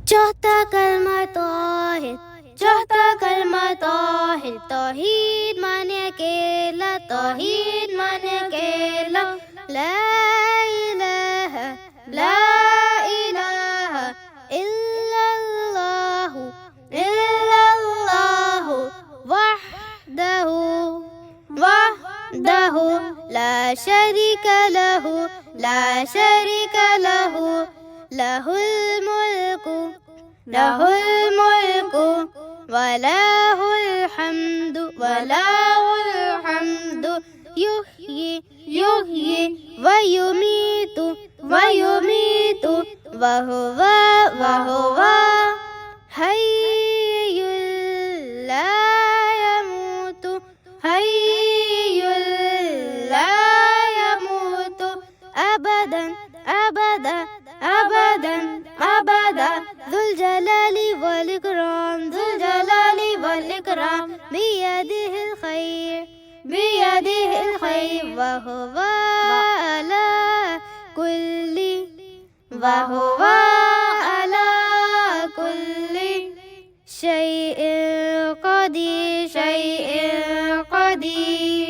चौथा कलमा तौहीद, चौथा कलमा तौहीद। तौहीद माने अकेला, तौहीद माने अकेला। ला इलाहा, ला इलाहा इल्लल्लाहु, इल्लल्लाहु वहदहु, वहदहु ला शरीका लहु, ला शरीका लहु। लहुल मुल्कु, लहुल मुल्कु वलहुल हम्दु, वलहुल हम्दु। युह्यी, युह्यी वयुमीतु, वयुमीतु। वहुवा, वहुवा हय्युल ला यमूतु, हय्युल ला यमूतु। अबदन, अबदा, अबदन, अबदा। ज़ुल जलाली वल इकराम, ज़ुल जलाली वल इकराम। बियदिहिल खैर, बियदिहिल खैर। वहुवा अला कुल्ली, वहुवा अला कुल्ली शैइन क़दीर, शैइन क़दीर।